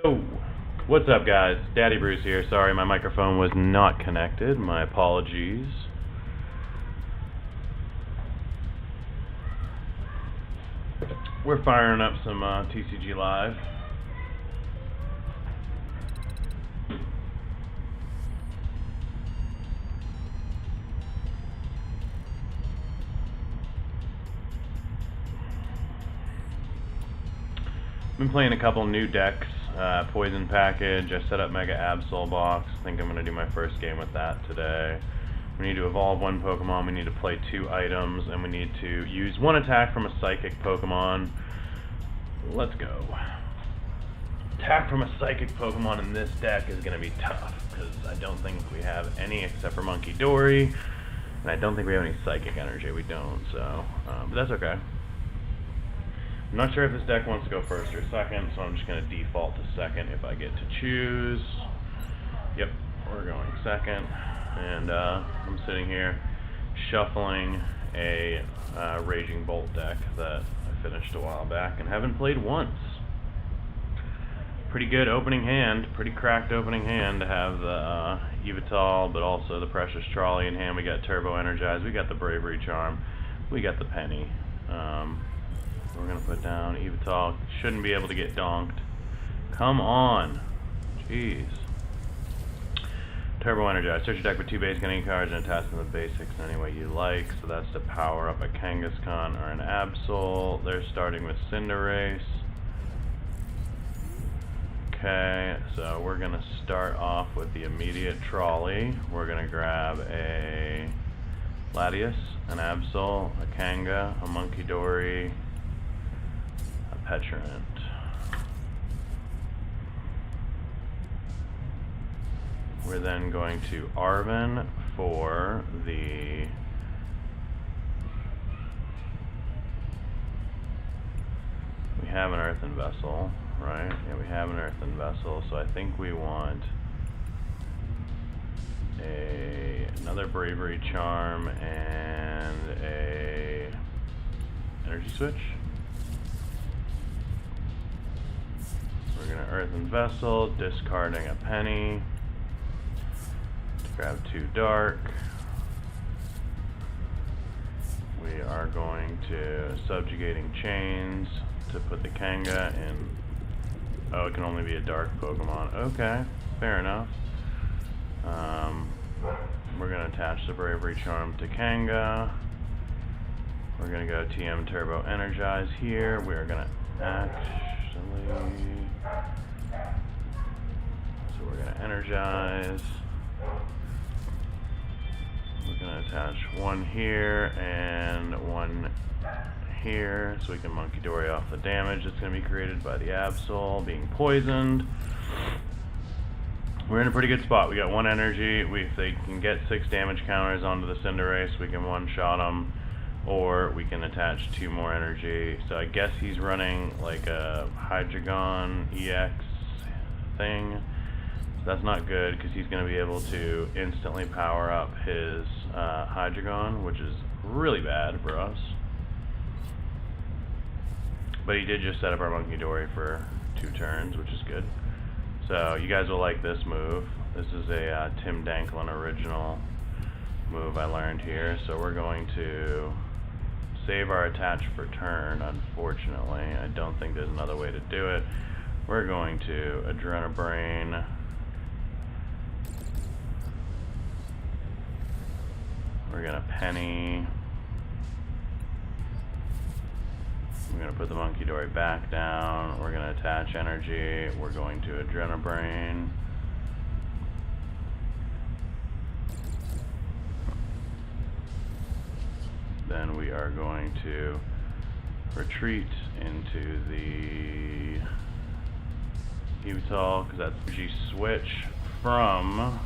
Yo, what's up guys? DaddyBruise here. Sorry my microphone was not connected. My apologies. We're firing up some TCG Live. Been playing a couple new decks. Poison Package. I set up Mega Absol Box. I think I'm going to do my first game with that today. We need to evolve one Pokemon, we need to play 2 items, and we need to use 1 attack from a Psychic Pokemon. Let's go. Attack from a Psychic Pokemon in this deck is going to be tough, because I don't think we have any except for Monkey Dory, and I don't think we have any Psychic Energy. We don't, so, but that's okay. I'm not sure if this deck wants to go first or second, so I'm just going to default to second if I get to choose. Yep, we're going second. And I'm sitting here shuffling a Raging Bolt deck that I finished a while back and haven't played once. Pretty good opening hand, pretty cracked opening hand to have the Yveltal, but also the Precious Trolley in hand. We got Turbo Energized, we got the Bravery Charm, we got the Penny. We're going to put down Yveltal. Shouldn't be able to get donked. Come on. Jeez. Turbo Energize. Search your deck with 2 basic and 8 cards and attach them to the basics in any way you like. So that's to power up a Kangaskhan or an Absol. They're starting with Cinderace. Okay, so we're going to start off with the immediate Trolley. We're going to grab a Latias, an Absol, a Kanga, a Monkey Dory, Petrant. We're then going to Arven for the we have an Earthen Vessel, right? Yeah, we have an Earthen Vessel, so I think we want another Bravery Charm and a Energy Switch. We're going to Earthen Vessel, discarding a Penny to grab 2 Dark. We are going to Subjugating Chains to put the Kanga in. Oh, it can only be a Dark Pokemon. Okay, fair enough. We're going to attach the Bravery Charm to Kanga. We're going to go TM Turbo Energize here. We are going to actually... So we're going to energize. We're going to attach 1 here and 1 here so we can Monkey Dory off the damage that's going to be created by the Absol being poisoned. We're in a pretty good spot. We got 1 energy. If they can get 6 damage counters onto the Cinderace, we can one-shot them. Or we can attach 2 more energy. So I guess he's running like a Hydreigon EX thing. So that's not good because he's going to be able to instantly power up his Hydreigon, which is really bad for us. But he did just set up our Monkey Dory for 2 turns, which is good. So you guys will like this move. This is a Tim Danklin original move I learned here. So we're going to save our attach for turn, unfortunately. I don't think there's another way to do it. We're going to Adrenabrain. We're going to Penny. We're going to put the Monkey Dory back down. We're going to attach energy. We're going to Adrenabrain. Then we are going to retreat into the Yveltal, because that's G-Switch from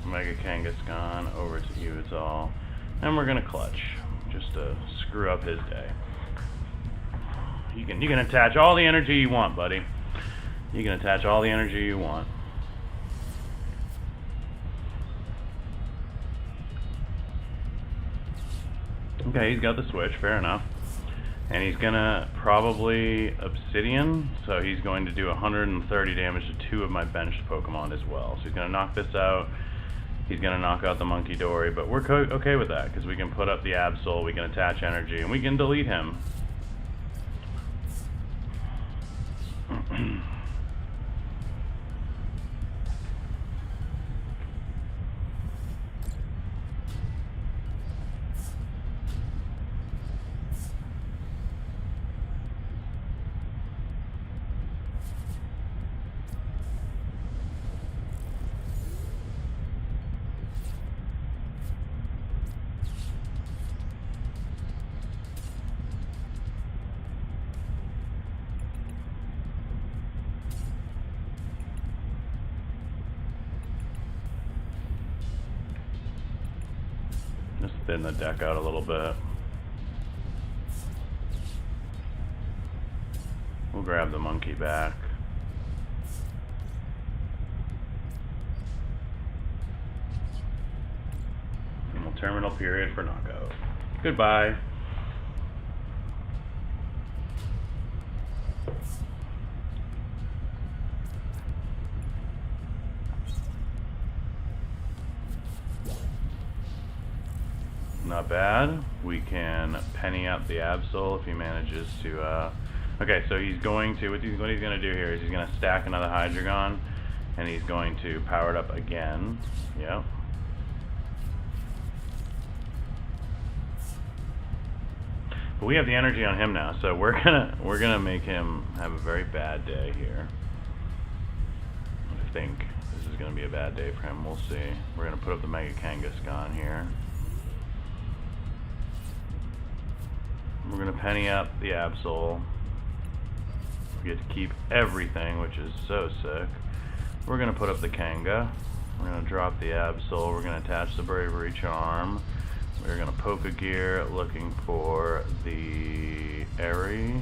Mega Kangaskhan over to Yveltal. And we're going to clutch, just to screw up his day. You can attach all the energy you want, buddy. You can attach all the energy you want. Okay, he's got the switch, fair enough. And he's gonna probably Obsidian, so he's going to do 130 damage to 2 of my benched Pokemon as well. So he's gonna knock this out. He's gonna knock out the Monkey Dory, but we're okay with that because we can put up the Absol, we can attach energy, and we can delete him. Just thin the deck out a little bit. We'll grab the monkey back. And we'll terminal period for knockout. Goodbye. Not bad. We can penny up the Absol if he manages to, okay, so he's going to, what he's going to do here is he's going to stack another Hydreigon, and he's going to power it up again. Yep. But we have the energy on him now, so we're gonna make him have a very bad day here. I think this is gonna be a bad day for him. We'll see. We're gonna put up the Mega Kangaskhan here. We're gonna penny up the Absol. We get to keep everything, which is so sick. We're gonna put up the Kanga. We're gonna drop the Absol. We're gonna attach the Bravery Charm. We're gonna Pokegear, looking for the Airy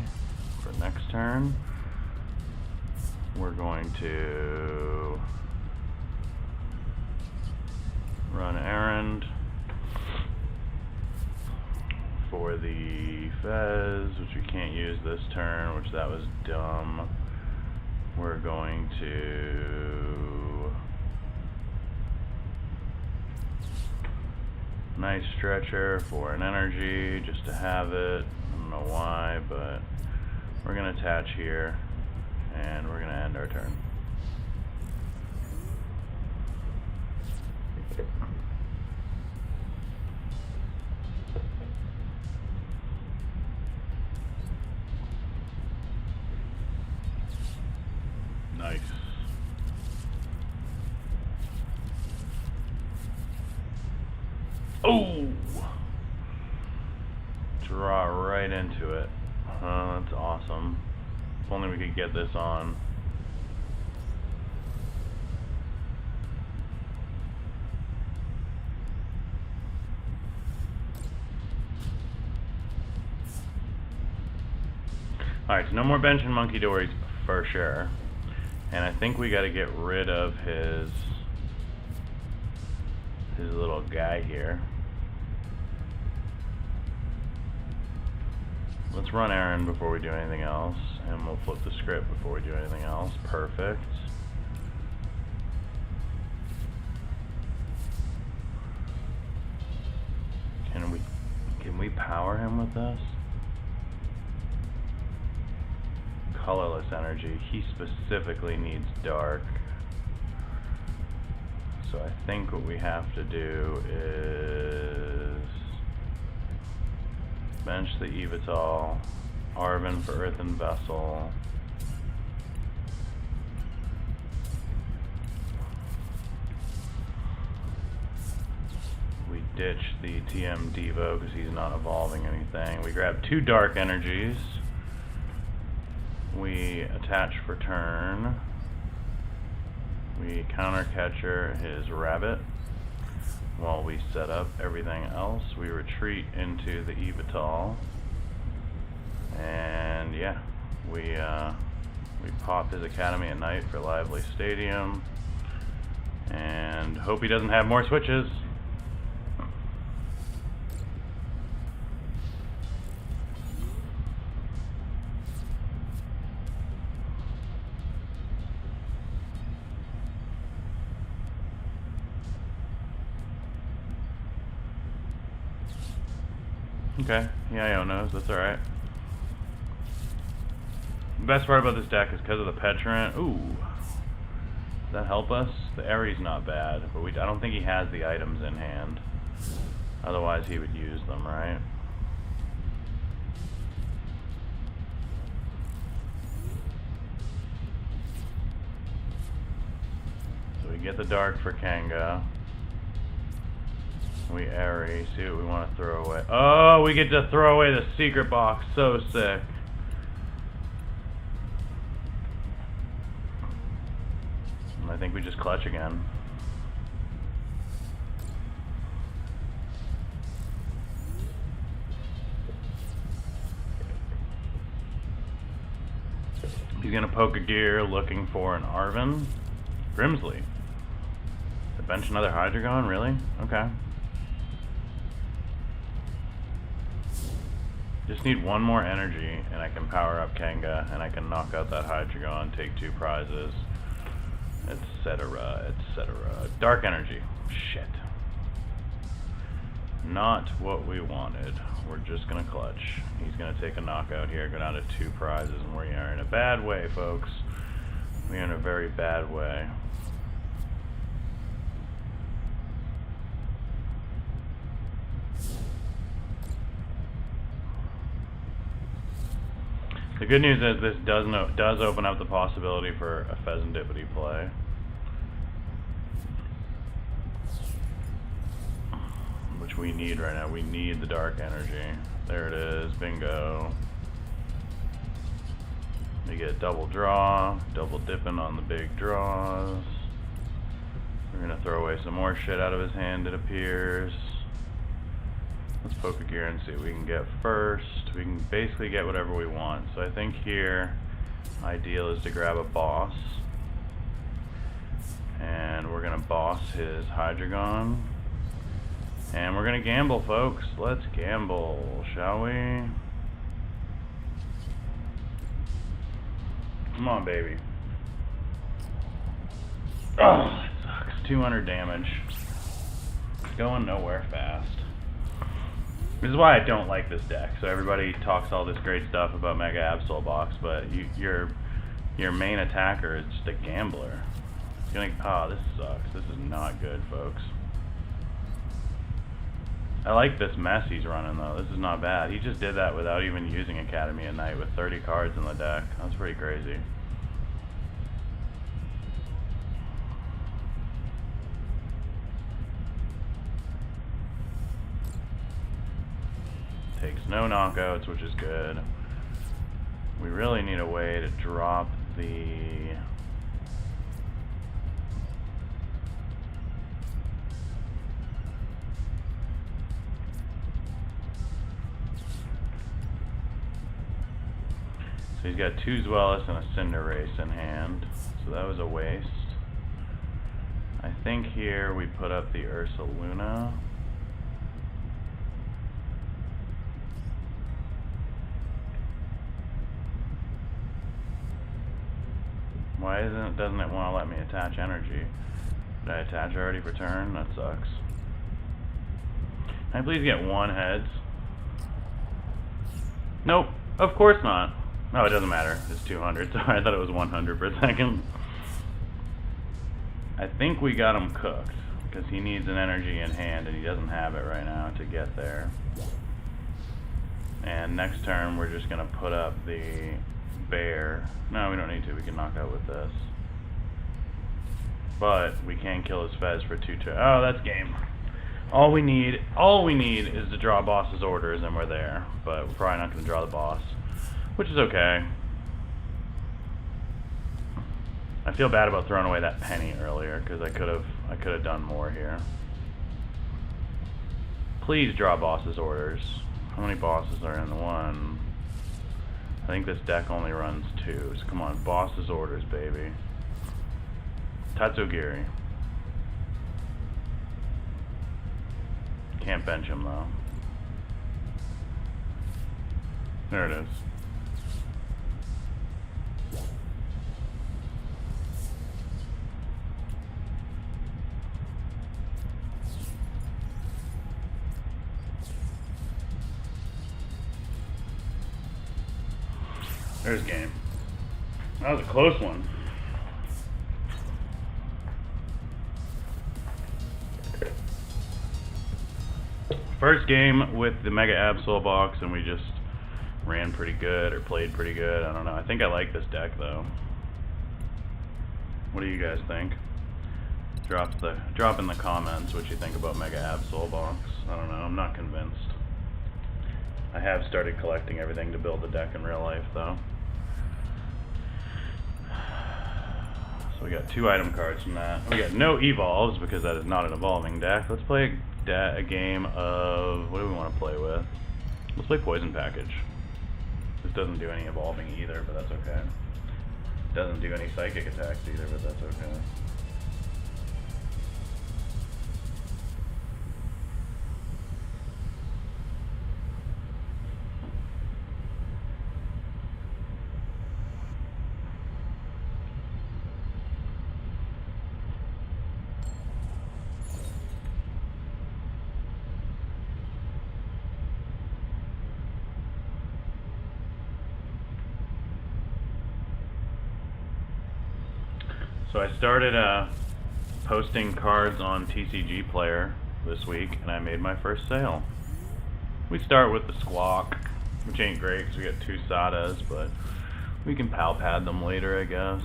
for next turn. We're going to run errand for the Fez, which we can't use this turn, which that was dumb. We're going to nice stretcher for an energy, just to have it. I don't know why, but we're gonna attach here, and we're gonna end our turn. Nice. Oh! Draw right into it. That's awesome. If only we could get this on. Alright, so no more bench and Monkey Dories for sure. And I think we gotta get rid of his little guy here. Let's run errand before we do anything else, and we'll flip the script before we do anything else. Perfect. Can we power him with this? Colorless energy. He specifically needs dark. So I think what we have to do is bench the Evital, Arven for Earthen Vessel. We ditch the TM Devo because he's not evolving anything. We grab 2 dark energies. We attach for turn. We counter catcher his rabbit while we set up everything else. We retreat into the Evital, and yeah, we pop his Academy at Night for Lively Stadium, and hope he doesn't have more switches. Okay, yeah, knows. That's alright. The best part about this deck is because of the Petrant. Ooh. Does that help us? The Aries not bad, but I don't think he has the items in hand. Otherwise he would use them, right? So we get the Dark for Kanga. We Aries, see what we want to throw away. Oh, we get to throw away the secret box. So sick. And I think we just clutch again. He's gonna poke a gear looking for an Arven. Grimsley. To bench another Hydreigon, really? Okay. Just need one more energy and I can power up Kanga and I can knock out that Hydreigon, take 2 prizes, etc., etc. Dark energy. Shit. Not what we wanted. We're just gonna clutch. He's gonna take a knockout here, go down to 2 prizes, and we are in a bad way, folks. We are in a very bad way. The good news is this does open up the possibility for a Pheasantipity play. Which we need right now. We need the dark energy. There it is. Bingo. We get double draw, double dipping on the big draws. We're gonna throw away some more shit out of his hand, it appears. Let's poke a gear and see what we can get first. We can basically get whatever we want. So I think here, ideal is to grab a boss. And we're gonna boss his Hydreigon. And we're gonna gamble, folks. Let's gamble, shall we? Come on, baby. Oh, that sucks. 200 damage. Going nowhere fast. This is why I don't like this deck. So everybody talks all this great stuff about Mega Absol Box, but your main attacker is just a gambler. It's gonna, oh, this sucks. This is not good, folks. I like this mess he's running though. This is not bad. He just did that without even using Academy at Night with 30 cards in the deck. That's pretty crazy. Takes no knockouts, which is good. We really need a way to drop the... So he's got 2 Zweilous and a Cinderace in hand, so that was a waste. I think here we put up the Ursaluna. Why doesn't it want to let me attach energy? Did I attach already for turn? That sucks. Can I please get 1 heads? Nope, of course not. No, it doesn't matter. It's 200. Sorry, I thought it was 100 for a second. I think we got him cooked because he needs an energy in hand and he doesn't have it right now to get there. And next turn we're just gonna put up the bear. No, we don't need to. We can knock out with this. But we can kill his Fez for 2 turns. Oh, that's game. All we need is to draw boss's orders and we're there. But we're probably not gonna draw the boss, which is okay. I feel bad about throwing away that penny earlier because I could have done more here. Please draw boss's orders. How many bosses are in the one? I think this deck only runs 2. So come on, boss's orders, baby. Tatsugiri. Can't bench him though. There it is. There's game. That was a close one. First game with the Mega Absol box, and we just ran pretty good, or played pretty good. I don't know. I think I like this deck, though. What do you guys think? Drop in the comments what you think about Mega Absol box. I don't know. I'm not convinced. I have started collecting everything to build the deck in real life, though. So we got 2 item cards from that. We got no evolves because that is not an evolving deck. Let's play a game of, what do we want to play with? Let's play Poison Package. This doesn't do any evolving either, but that's okay. Doesn't do any psychic attacks either, but that's okay. So I started posting cards on TCG Player this week, and I made my first sale. We start with the Squawk, which ain't great because we got 2 Sadas, but we can pal pad them later, I guess.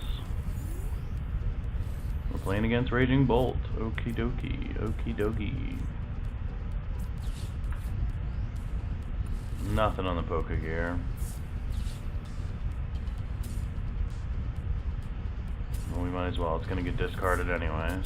We're playing against Raging Bolt. Okie dokie, okie dokie. Nothing on the Poke Gear. Well, we might as well. It's going to get discarded anyways.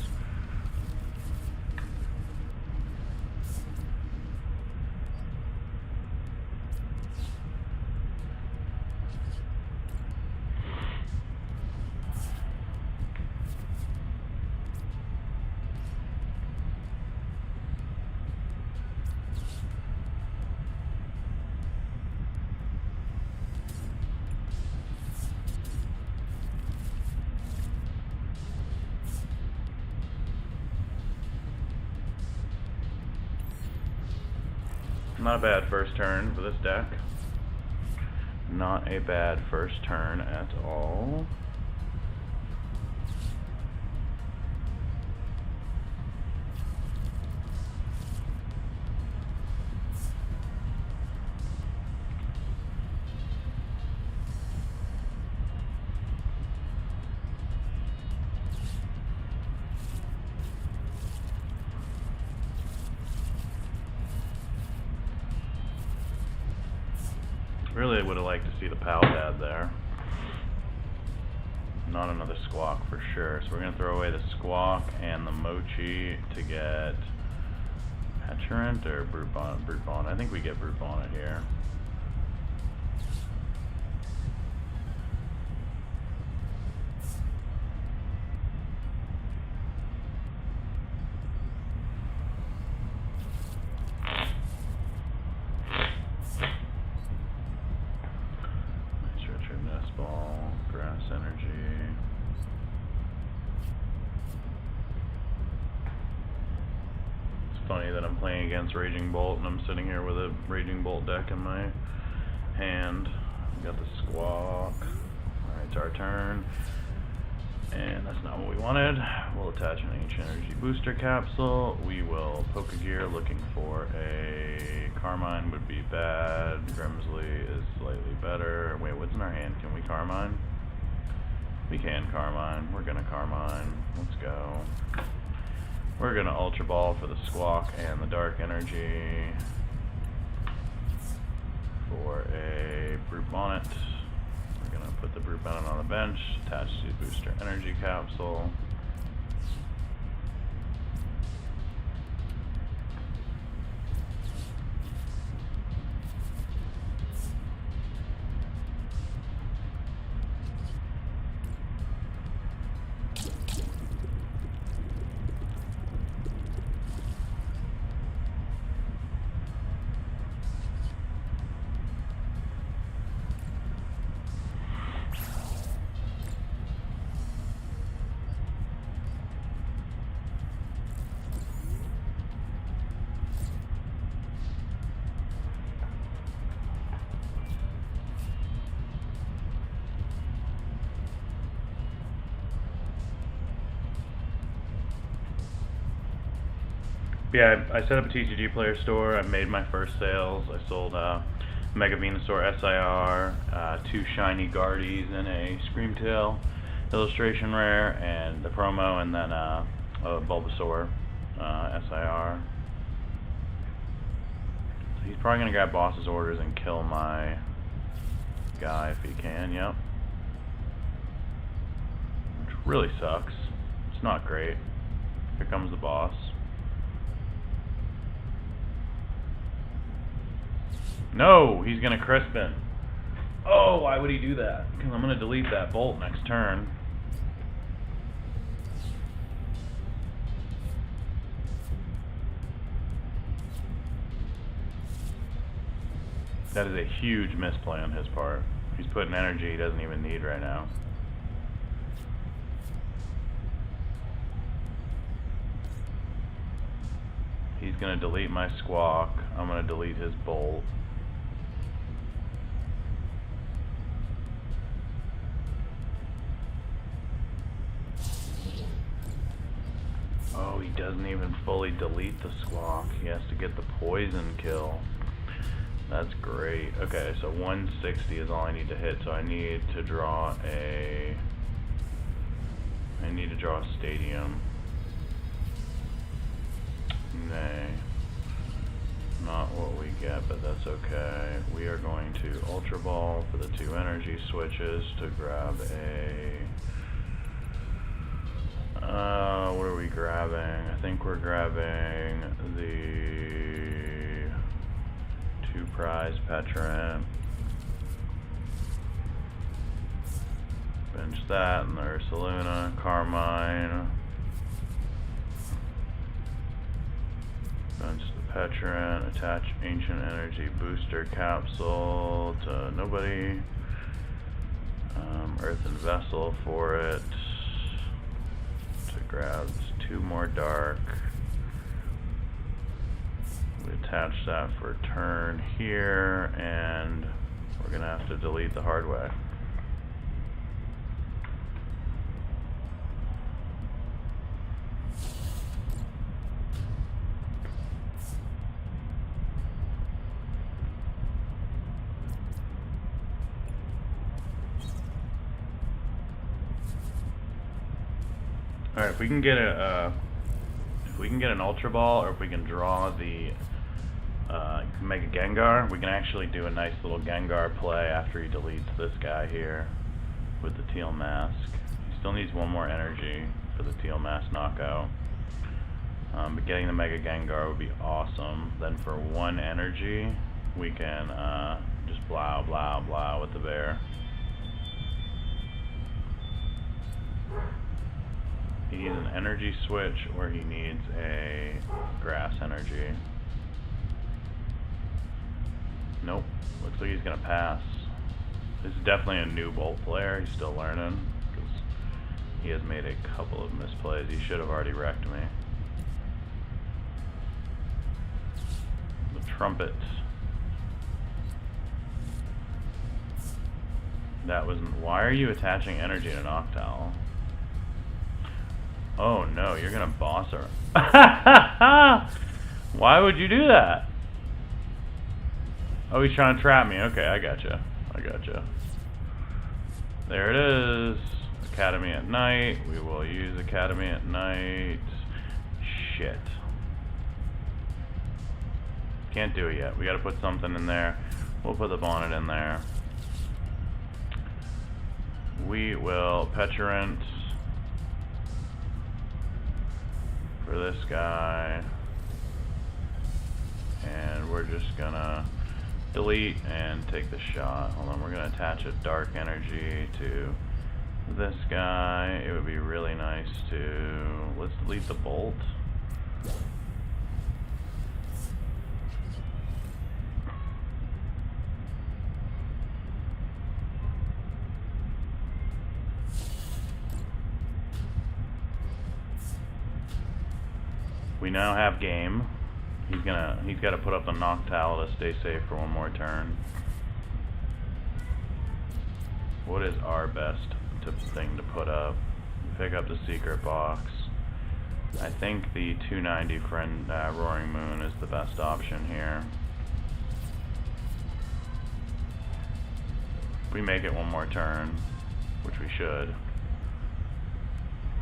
Not a bad first turn for this deck. Not a bad first turn at all. Really would have liked to see the pal pad there. Not another Squawk for sure. So we're going to throw away the Squawk and the Mochi to get Peturant or Brute Bonnet. Brute Bonnet. I think we get Brute Bonnet here. Funny that I'm playing against Raging Bolt and I'm sitting here with a Raging Bolt deck in my hand. We got the Squawk. Alright, it's our turn. And that's not what we wanted. We'll attach an Ancient Energy Booster Capsule. We will Poke Gear looking for a Carmine would be bad. Grimsley is slightly better. Wait, what's in our hand? Can we Carmine? We can Carmine. We're gonna Carmine. Let's go. We're going to Ultra Ball for the Squawk and the Dark Energy for a Brute Bonnet. We're going to put the Brute Bonnet on the bench, attach to Booster Energy Capsule. Yeah, I set up a TCG player store. I made my first sales. I sold Mega Venusaur SIR, 2 shiny Guardies and a Screamtail illustration rare, and the promo, and then a Bulbasaur SIR. So he's probably going to grab boss's orders and kill my guy if he can, yep. Which really sucks. It's not great. Here comes the boss. No, he's gonna Crispin. Oh, why would he do that? Because I'm gonna delete that bolt next turn. That is a huge misplay on his part. He's putting energy he doesn't even need right now. He's gonna delete my Squawk. I'm gonna delete his bolt. Oh, he doesn't even fully delete the Squawk. He has to get the poison kill. That's great. Okay, so 160 is all I need to hit, so I need to draw a stadium. Nay. Not what we get, but that's okay. We are going to Ultra Ball for the 2 energy switches to grab a... what are we grabbing? I think we're grabbing the 2 prize Petrant. Bench that, and the Ursaluna, Carmine. Bench the Petrant, attach Ancient Energy Booster Capsule to nobody. Earthen Vessel for it. Grab 2 more dark. We attach that for turn here, and we're gonna have to delete the hard way. All right, if we can get an Ultra Ball, or if we can draw the Mega Gengar, we can actually do a nice little Gengar play after he deletes this guy here with the Teal Mask. He still needs 1 more energy for the Teal Mask knockout, but getting the Mega Gengar would be awesome. Then for 1 energy, we can just blah blah blah with the bear. He needs an energy switch, or he needs a grass energy. Nope. Looks like he's gonna pass. This is definitely a new Bolt player. He's still learning, because he has made a couple of misplays. He should have already wrecked me. The Trumpet. That was... Why are you attaching energy to Noctowl? Oh no, you're gonna boss her. Why would you do that? Oh, he's trying to trap me. Okay, I gotcha. I gotcha. There it is. Academy at Night. We will use Academy at Night. Shit. Can't do it yet. We gotta put something in there. We'll put the bonnet in there. We will Petrant for this guy, and we're just gonna delete and take the shot. Hold on, we're gonna attach a dark energy to this guy. It would be really nice to... Let's delete the bolt. We now have game. He's got to put up the Noctowl to stay safe for 1 more turn. What is our best thing to put up? Pick up the secret box. I think the 290 friend Roaring Moon is the best option here. If we make it one more turn, which we should.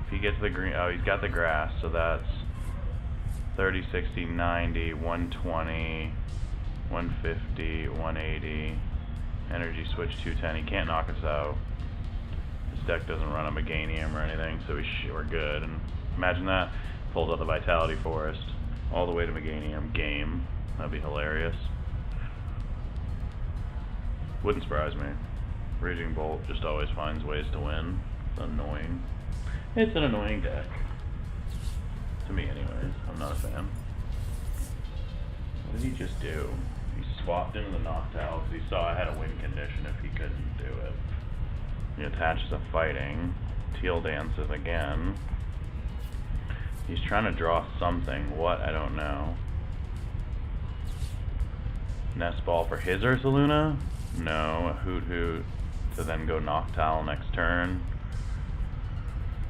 If he gets the green, oh, he's got the grass, so that's 30, 60, 90, 120, 150, 180. Energy switch 210. He can't knock us out. This deck doesn't run a Meganium or anything, so we're good. And imagine that. Pulls out the Vitality Forest all the way to Meganium. Game. That'd be hilarious. Wouldn't surprise me. Raging Bolt just always finds ways to win. It's annoying. It's an annoying deck. To me anyways. I'm not a fan. What did he just do? He swapped into the Noctowl because he saw I had a win condition if he couldn't do it. He attaches a Fighting. Teal dances again. He's trying to draw something. What? I don't know. Nest Ball for his Ursaluna? No. A Hoot Hoot to then go Noctowl next turn.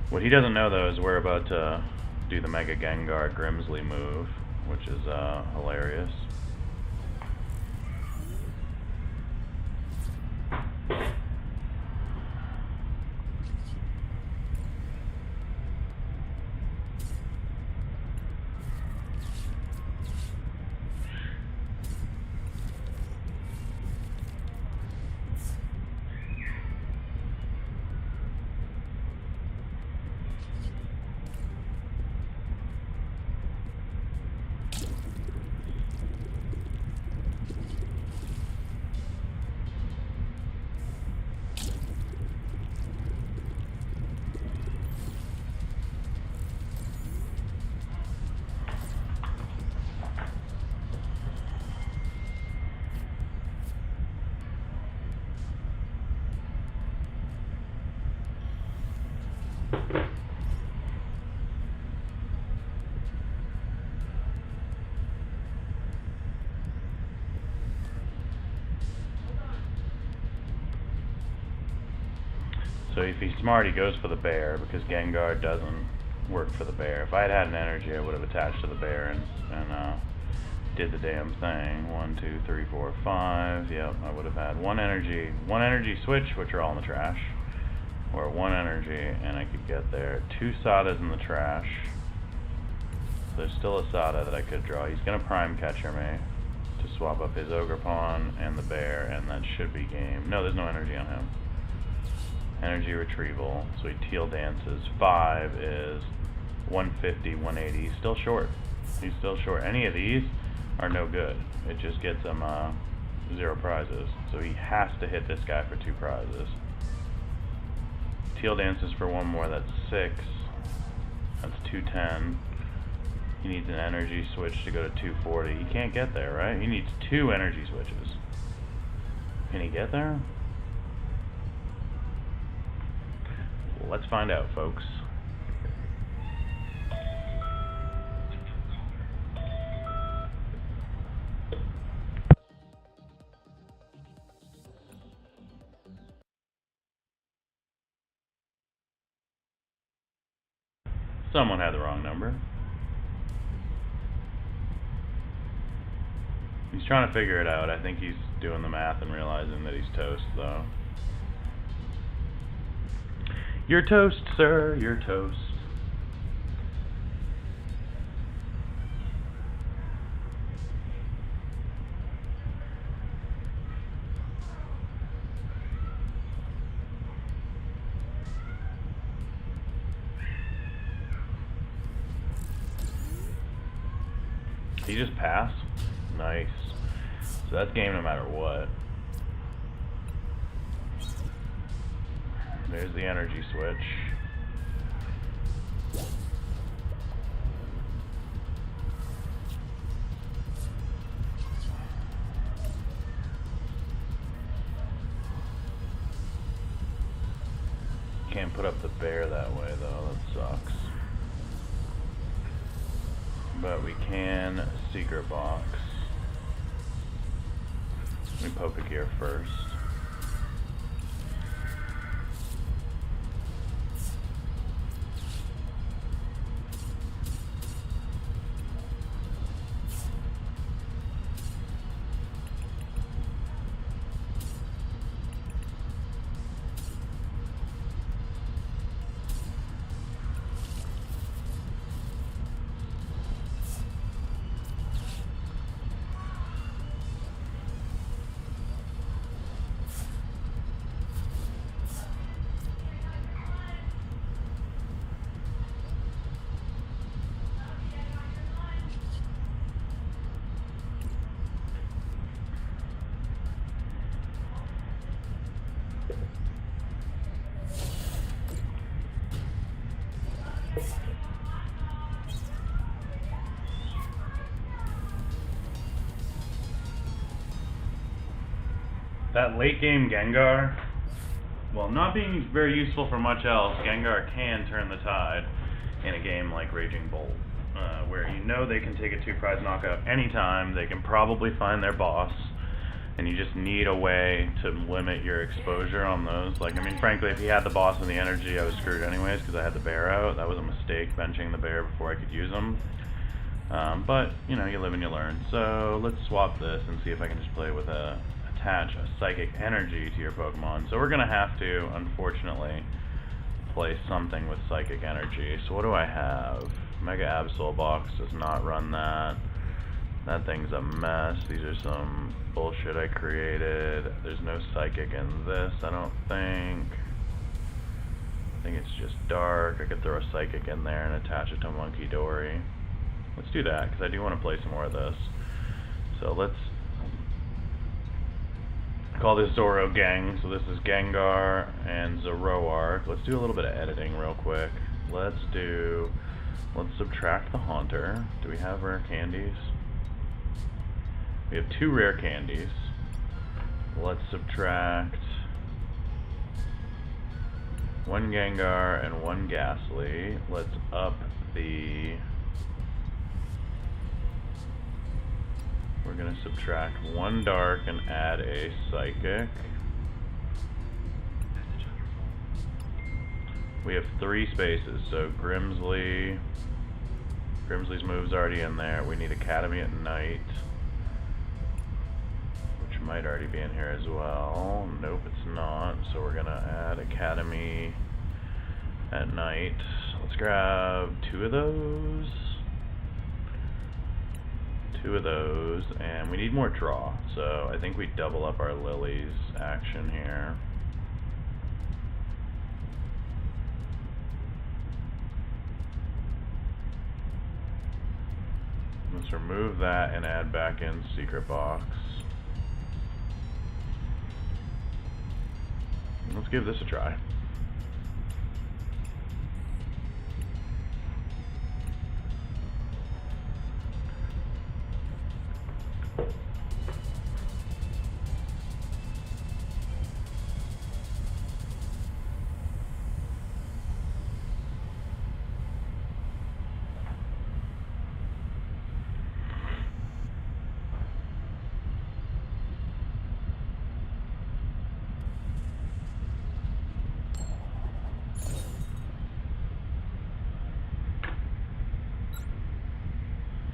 What he doesn't know though is we're about to do the Mega Gengar Grimsley move, which is hilarious. So if he's smart, he goes for the bear, because Gengar doesn't work for the bear. If I had an energy, I would have attached to the bear and did the damn thing. 1, 2, 3, 4, 5. Yep, I would have had one energy switch, which are all in the trash, or one energy, and I could get there. 2 Sadas in the trash. So there's still a Sada that I could draw. He's gonna Prime Catcher me to swap up his Ogerpon and the bear, and that should be game. No, there's no energy on him. Energy retrieval, so he Teal dances. 5 is 150, 180. He's still short. He's still short. Any of these are no good. It just gets him 0 prizes. So he has to hit this guy for 2 prizes. Teal dances for 1 more. That's 6. That's 210. He needs an energy switch to go to 240. He can't get there, right? He needs 2 energy switches. Can he get there? Let's find out, folks. Someone had the wrong number. He's trying to figure it out. I think he's doing the math and realizing that he's toast, though. You're toast, sir. You're toast. He just passed? Nice. So that's game no matter what. There's the energy switch. Can't put up the bear that way though, that sucks. But we can Secret Box. Let me poke a gear first. That late game Gengar, while not being very useful for much else, Gengar can turn the tide in a game like Raging Bolt, where you know they can take a 2-prize knockout anytime, they can probably find their boss, and you just need a way to limit your exposure on those. Like, I mean, frankly, if he had the boss and the energy, I was screwed anyways because I had the bear out. That was a mistake, benching the bear before I could use him. But, you know, you live and you learn. So let's swap this and see if I can just play with attach a psychic energy to your Pokemon. So we're going to have to, unfortunately, play something with psychic energy. So what do I have? Mega Absol Box does not run that. That thing's a mess. These are some bullshit I created. There's no psychic in this, I don't think. I think it's just dark. I could throw a psychic in there and attach it to Monkey Dory. Let's do that, because I do want to play some more of this. So let's call this Zoro Gang. So this is Gengar and Zoroark. Let's do a little bit of editing real quick. Let's subtract the Haunter. Do we have rare candies? We have 2 rare candies. Let's subtract 1 Gengar and 1 Ghastly. Let's up the... We're going to subtract 1 Dark and add a Psychic. We have 3 spaces, so Grimsley's move's already in there. We need Academy at Night, which might already be in here as well. Nope, it's not. So we're gonna add Academy at Night. Let's grab 2 of those. 2 of those, and we need more draw. So I think we double up our Lily's action here. Let's remove that and add back in Secret Box. Let's give this a try.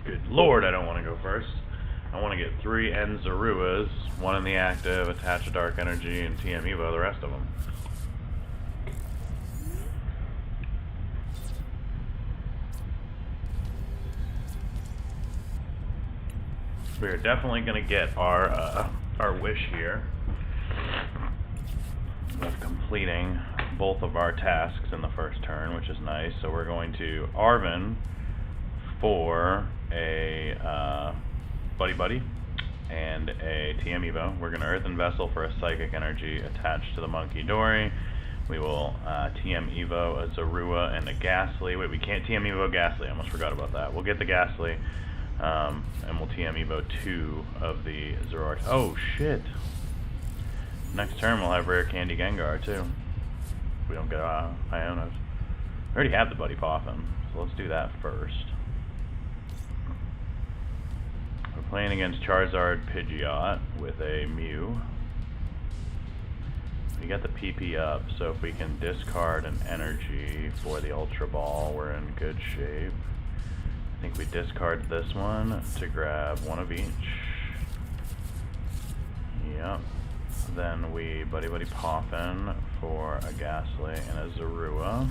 Good lord, I don't want to go first. I want to get 3 Enzaruas, 1 in the active, attach a Dark Energy, and TM Evo the rest of them. We're definitely going to get our wish here of completing both of our tasks in the first turn, which is nice. So we're going to Arven for a Buddy Buddy and a TM Evo. We're going to Earthen Vessel for a Psychic Energy attached to the Monkey Dory. We will TM Evo a Zorua and a Ghastly. Wait, we can't TM Evo Ghastly. I almost forgot about that. We'll get the Ghastly, and we'll TM Evo 2 of the Zoroark. Oh, shit. Next turn we'll have Rare Candy Gengar, too. If we don't get Ionos. We already have the Buddy Poffin, so let's do that first. We're playing against Charizard Pidgeot with a Mew. We got the PP up, so if we can discard an energy for the Ultra Ball, we're in good shape. I think we discard this one to grab 1 of each. Yep. Then we Buddy Buddy Poffin for a Ghastly and a Zorua.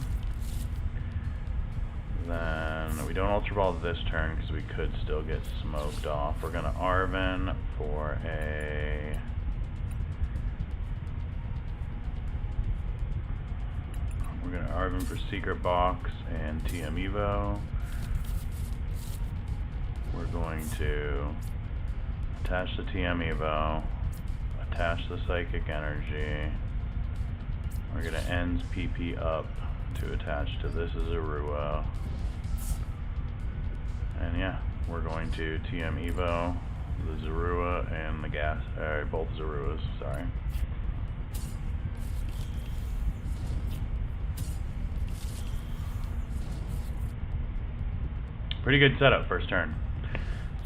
Then we don't Ultra Ball this turn because we could still get smoked off. We're gonna Arven for a Arven for Secret Box and TM Evo. We're going to attach the TM Evo, attach the Psychic Energy. We're gonna end PP up to attach to this as a Zorua. And yeah, we're going to TM Evo the Zorua and the gas, both Zoruas, sorry. Pretty good setup first turn.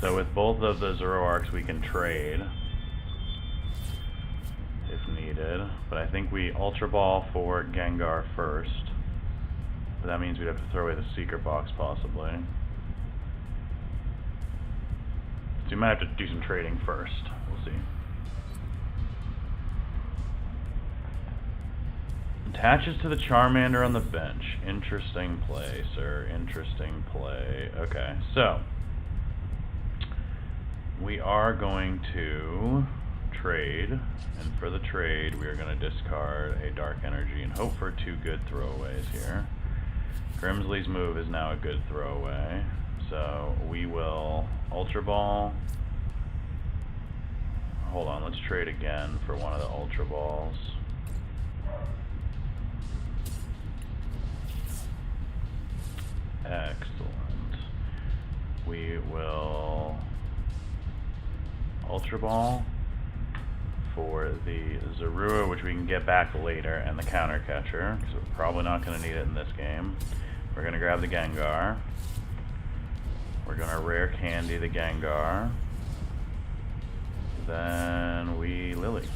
So with both of the Zoroarks we can trade if needed, but I think we Ultra Ball for Gengar first. But that means we'd have to throw away the secret box possibly. So we might have to do some trading first. We'll see. Attaches to the Charmander on the bench. Interesting play, sir. Interesting play. Okay, so we are going to trade, and for the trade we are going to discard a Dark Energy and hope for 2 good throwaways here. Grimsley's move is now a good throwaway, so we will Ultra Ball. Hold on, let's trade again for one of the Ultra Balls. Excellent. We will Ultra Ball for the Zorua, which we can get back later, and the Counter Catcher, because we're probably not going to need it in this game. We're going to grab the Gengar. We're going to Rare Candy the Gengar. Then we Lily.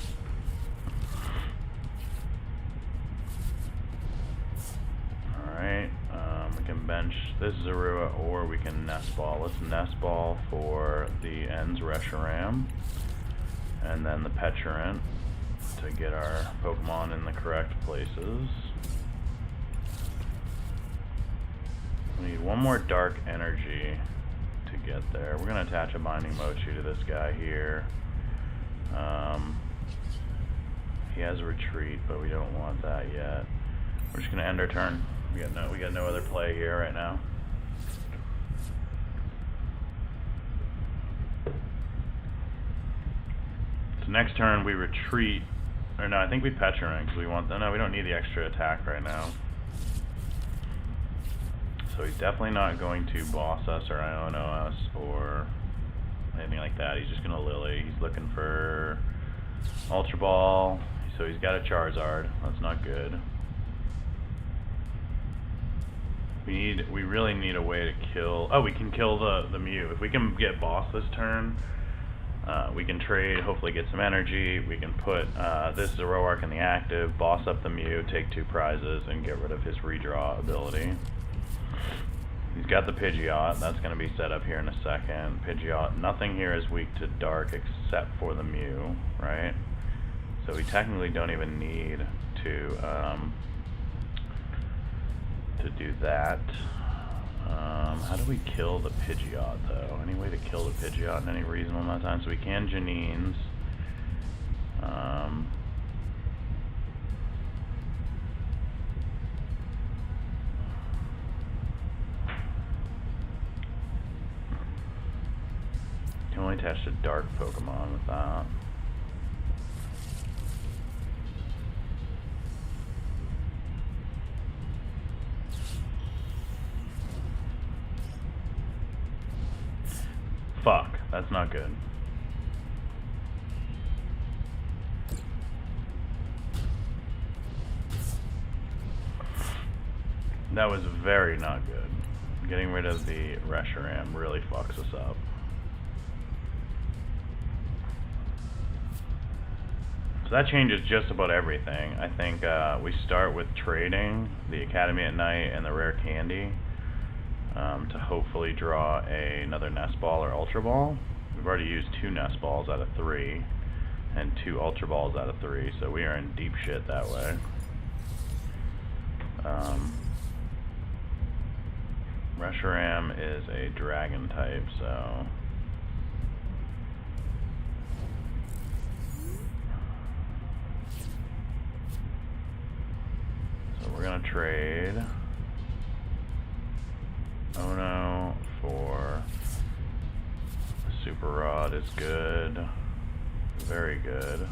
Alright, we can bench this Zorua, or we can Nest Ball. Let's Nest Ball for the Ends Reshiram, and then the Petulant to get our Pokemon in the correct places. We need one more Dark Energy to get there. We're going to attach a Binding Mochi to this guy here. He has a Retreat, but we don't want that yet. We're just going to end our turn. We got no other play here right now. So next turn we retreat, or no, I think we Petulant because we want. No, we don't need the extra attack right now. So he's definitely not going to boss us or Iono us or anything like that. He's just going to Lily. He's looking for Ultra Ball. So he's got a Charizard. That's not good. We really need a way to kill. Oh, we can kill the Mew. If we can get boss this turn, we can trade, hopefully get some energy. We can put this Zoroark in the active, boss up the Mew, take 2 prizes, and get rid of his redraw ability. He's got the Pidgeot. That's going to be set up here in a second. Pidgeot, nothing here is weak to Dark except for the Mew, right? So we technically don't even need to do that. How do we kill the Pidgeot though? Any way to kill the Pidgeot in any reasonable amount of time? So we can Janines. Can only attach to Dark Pokemon with that. Fuck, that's not good. That was very not good. Getting rid of the Reshiram really fucks us up. So that changes just about everything. I think we start with trading the Academy at Night and the Rare Candy to hopefully draw another Nest Ball or Ultra Ball. We've already used 2 Nest Balls out of 3 and 2 Ultra Balls out of 3, so we are in deep shit that way. Reshiram is a Dragon type, so we're gonna trade Ono for Super Rod is good, very good.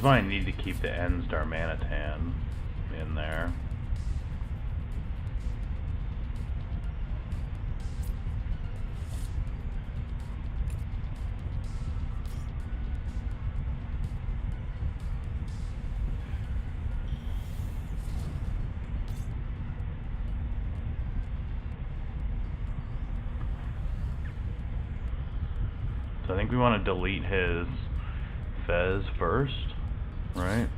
That's why I need to keep the End Star Manatan in there. So I think we want to delete his Fez first, right?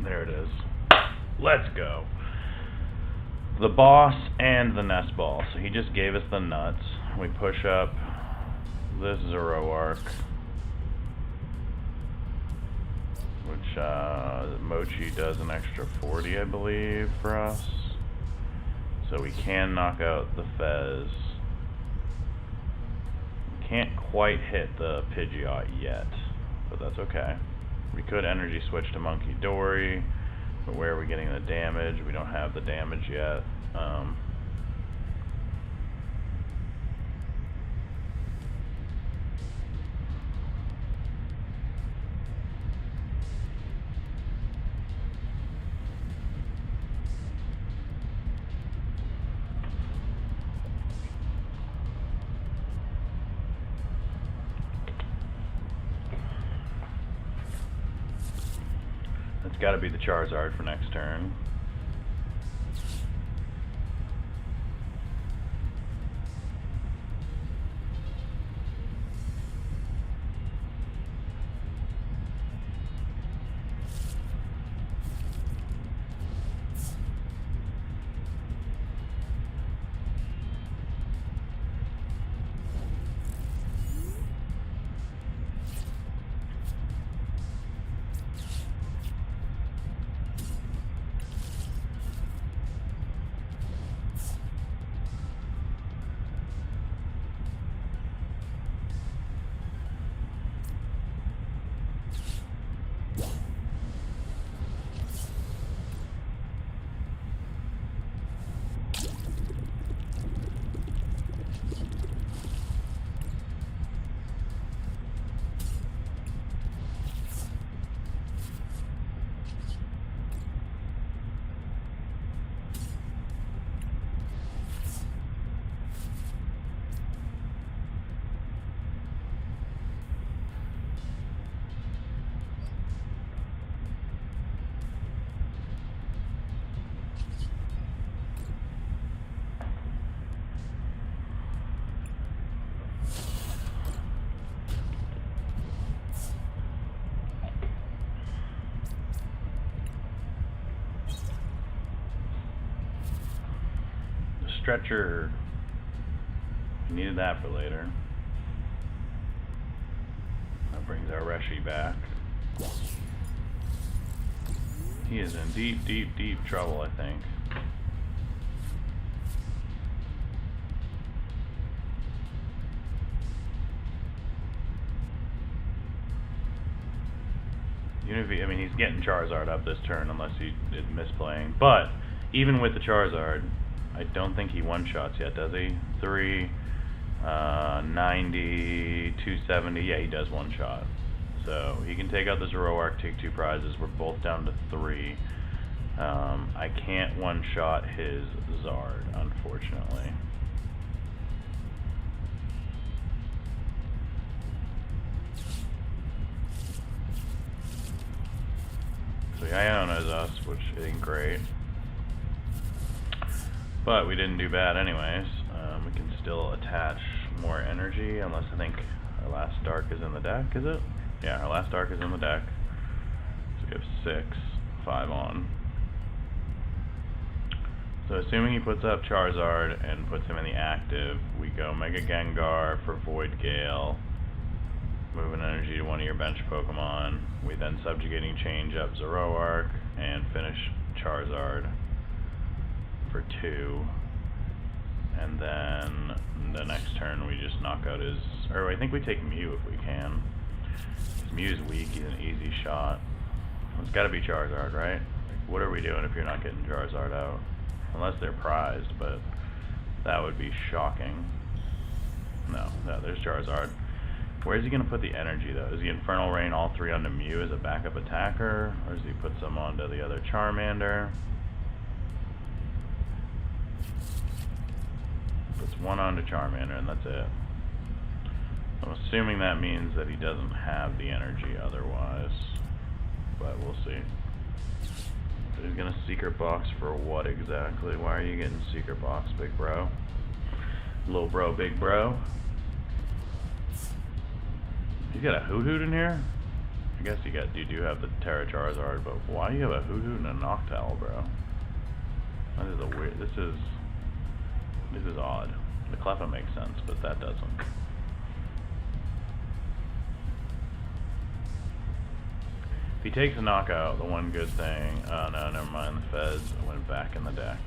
There it is. Let's go. The boss and the nest ball. So he just gave us the nuts. We push up this Zoroark, which Mochi does an extra 40, I believe, for us. So we can knock out the Fez. We can't quite hit the Pidgeot yet, but that's okay. We could energy switch to Monkey Dory, but where are we getting the damage? We don't have the damage yet. It's got to be the Charizard for next turn. Stretcher. Needed that for later. That brings our Reshi back. He is in deep, deep, deep trouble, I think. Even if I mean, he's getting Charizard up this turn unless he is misplaying. But even with the Charizard, I don't think he one-shots yet, does he? 3, 90, 270. Yeah, he does one-shot. So he can take out the Zoroark, take 2 prizes. We're both down to 3. I can't one-shot his Zard, unfortunately. So Iona's us, which ain't great. But we didn't do bad anyways. We can still attach more energy, unless I think our last Dark is in the deck, is it? Yeah, our last Dark is in the deck. So we have 6, 5 on. So assuming he puts up Charizard and puts him in the active, we go Mega Gengar for Void Gale, move an energy to one of your bench Pokemon. We then Subjugating Change up Zoroark and finish Charizard for 2, and then the next turn we just knock out his, or I think we take Mew if we can. His Mew's weak, he's an easy shot. It's gotta be Charizard, right? Like, what are we doing if you're not getting Charizard out? Unless they're prized, but That would be shocking. No, there's Charizard. Where's he gonna put the energy though? Is he Infernal Rain all 3 onto Mew as a backup attacker? Or does he put some onto the other Charmander? Puts 1 onto Charmander and that's it. I'm assuming that means that he doesn't have the energy otherwise. But we'll see. So he's gonna Secret Box for what exactly? Why are you getting Secret Box, big bro? Little bro, big bro. You got a Hoot-Hoot in here? I guess you do have the Terra Charizard, but why do you have a Hoot-Hoot and a Noctowl, bro? That is a weird. This is odd. The Cleffa makes sense, but that doesn't. If he takes a knockout, the one good thing. Oh no, never mind. The Fez went back in the deck.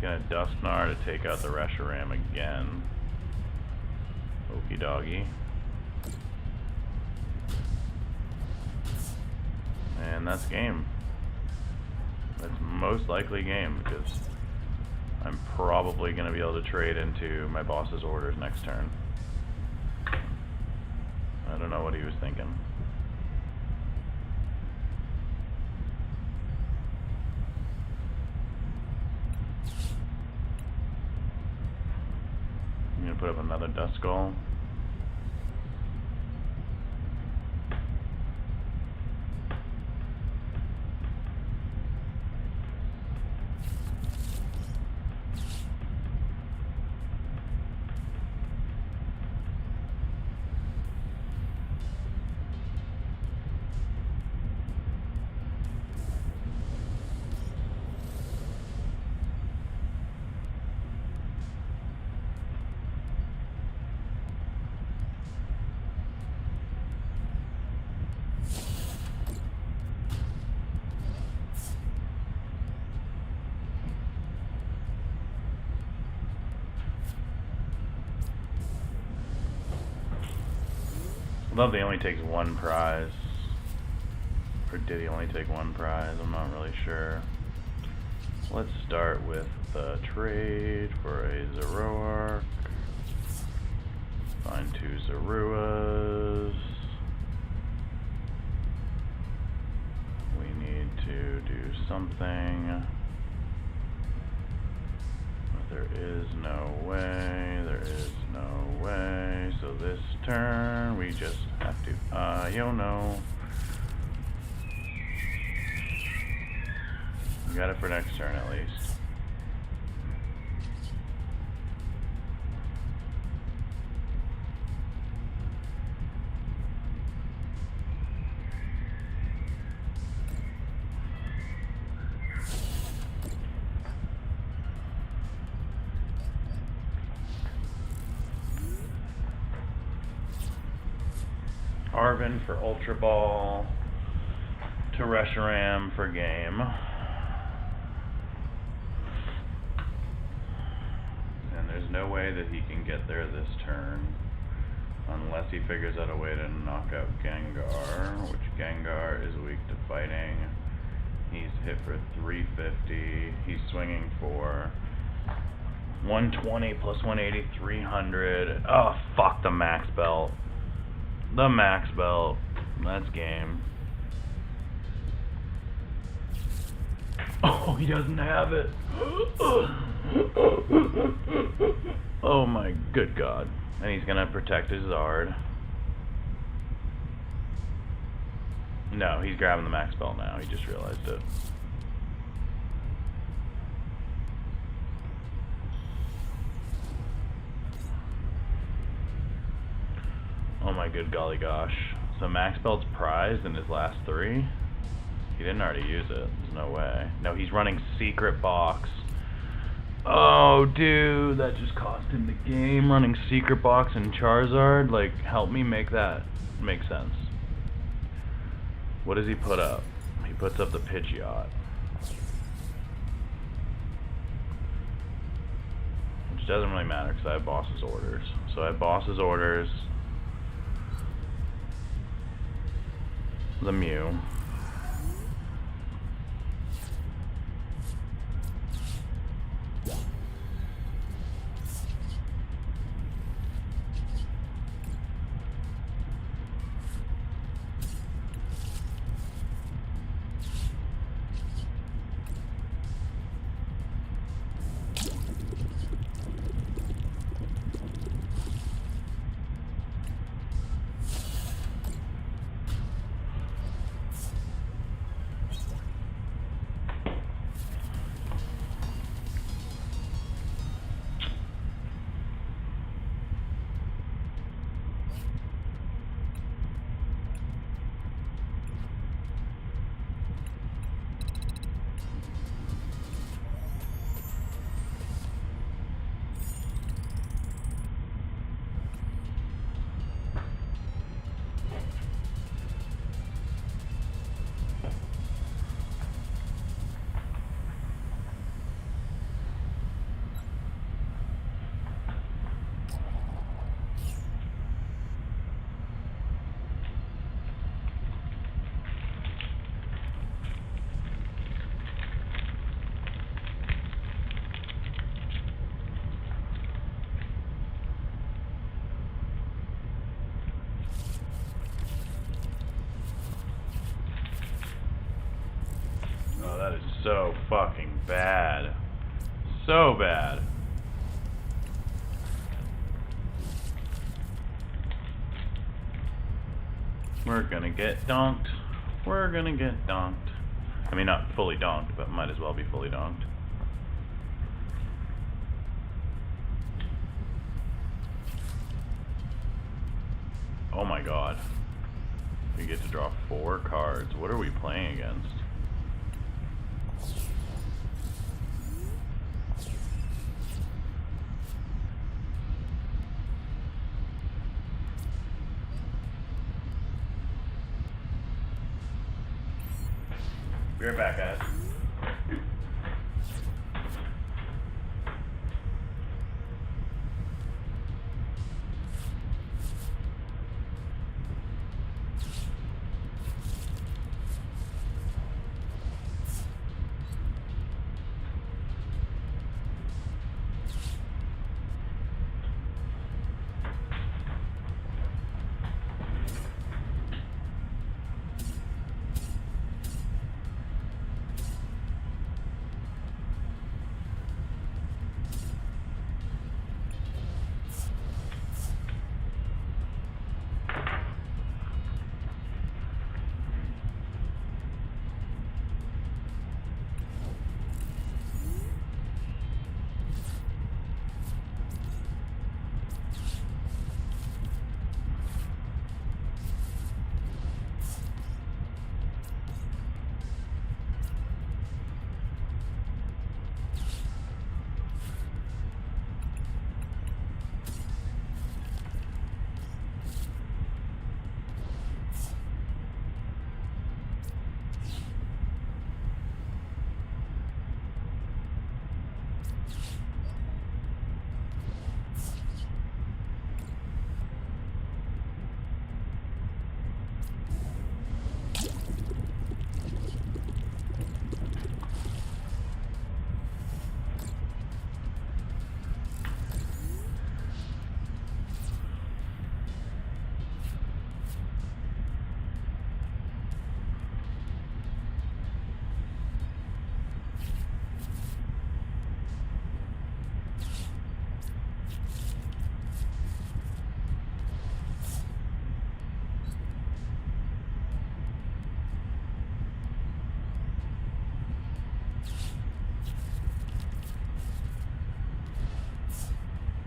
Gonna Dusknar to take out the Reshiram again. Okie doggy. And that's game. That's most likely game because I'm probably gonna be able to trade into my boss's orders next turn. I don't know what he was thinking. I'm gonna put up another Duskull. I love they only takes 1 prize. Or did he only take 1 prize? I'm not really sure. Let's start with the trade for a Zoroark. Find 2 Zoruas. We need to do something. There is no way, there is no way. So this turn, we just have to, Iono. We got it for next turn at least. Arvin for Ultra Ball, to Reshiram for game. And there's no way that he can get there this turn unless he figures out a way to knock out Gengar, which Gengar is weak to fighting. He's hit for 350. He's swinging for 120 plus 180, 300. Oh, fuck the max belt. The max belt. That's game. Oh, he doesn't have it. Oh my good god. And he's gonna protect his Zard. No, he's grabbing the max belt now. He just realized it. Oh my good golly gosh. So max belt's prized in his last 3? He didn't already use it. There's no way. No, he's running Secret Box. Oh, dude, that just cost him the game. Running Secret Box and Charizard. Like, help me make that make sense. What does he put up? He puts up the Pidgeot. Which doesn't really matter because I have boss's orders. So I have boss's orders. The Mew. so fucking bad. So bad. We're gonna get donked. We're gonna get donked. I mean, not fully donked, but might as well be fully donked. Oh my god. We get to draw 4 cards. What are we playing against? Be right back, guys.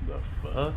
The fuck?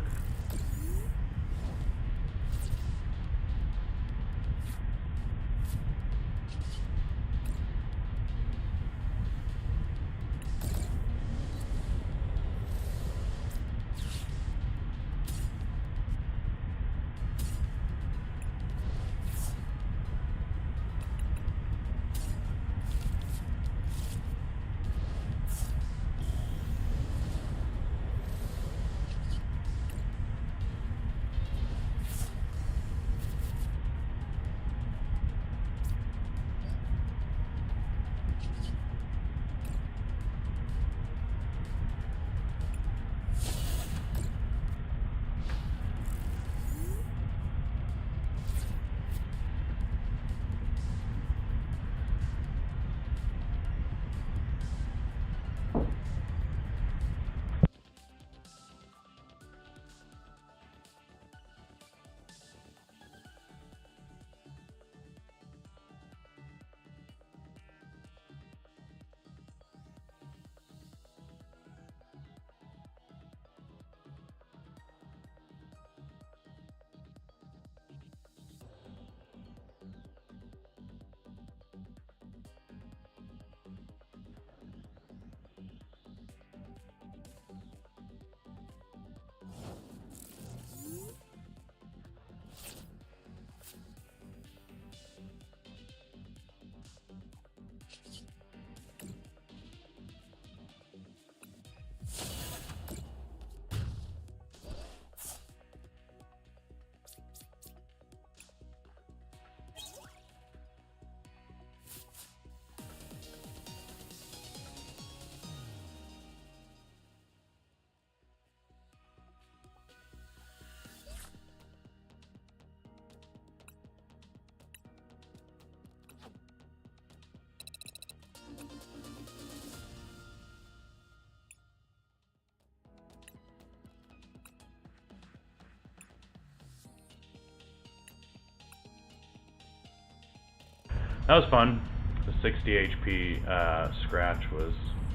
That was fun. The 60 HP scratch was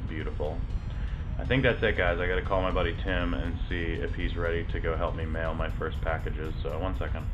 beautiful. I think that's it, guys. I gotta call my buddy Tim and see if he's ready to go help me mail my first packages. So 1 second.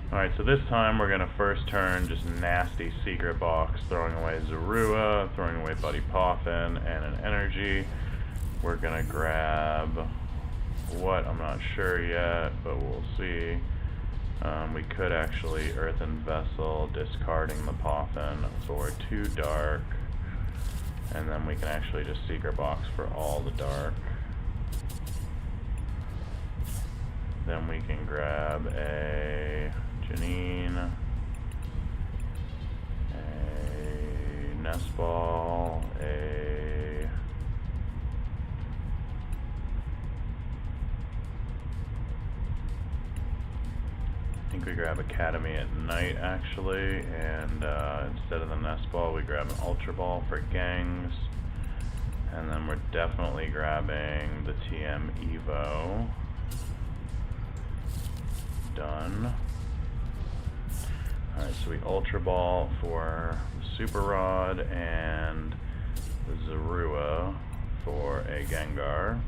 Alright, so this time we're gonna first turn just nasty secret box, throwing away Zorua, throwing away Buddy Poffin, and an energy. We're gonna grab what, I'm not sure yet, but we'll see. We could actually Earthen Vessel, discarding the Poffin for 2 dark, and then we can actually just secret box for all the dark. Then we can grab a Janine, a Nest Ball, I think we grab Academy at Night actually, and instead of the Nest Ball we grab an Ultra Ball for Gangs, and then we're definitely grabbing the TM Evo. Done. Alright, so we Ultra Ball for the Super Rod and the Zorua for a Gengar.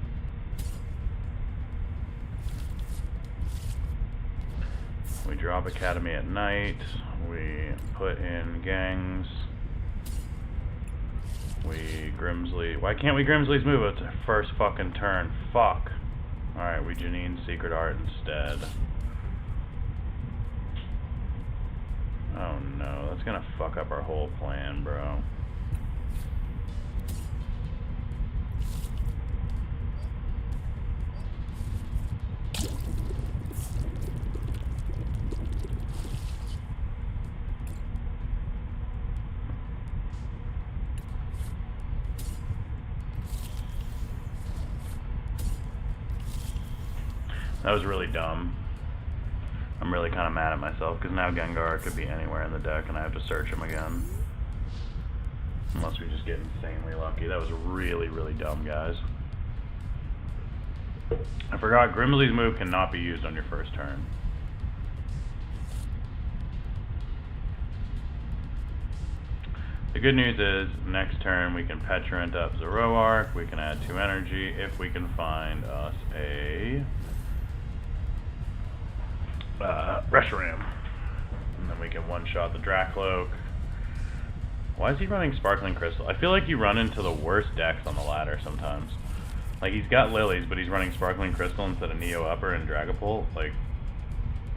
We drop Academy at Night, we put in Gangs, we Grimsley. Why can't we Grimsley's move? It's our first fucking turn. Fuck. Alright, we Janine Secret Art instead. Oh no, that's gonna fuck up our whole plan, bro. That was really dumb. I'm really kind of mad at myself because now Gengar could be anywhere in the deck and I have to search him again. Unless we just get insanely lucky. That was really, really dumb, guys. I forgot Grimsley's move cannot be used on your first turn. The good news is, next turn we can Petrant up Zoroark, we can add 2 energy if we can find us a Reshiram. And then we can one-shot the Dracloak. Why is he running Sparkling Crystal? I feel like you run into the worst decks on the ladder sometimes. Like, he's got Lilies, but he's running Sparkling Crystal instead of Neo Upper and Dragapult. Like,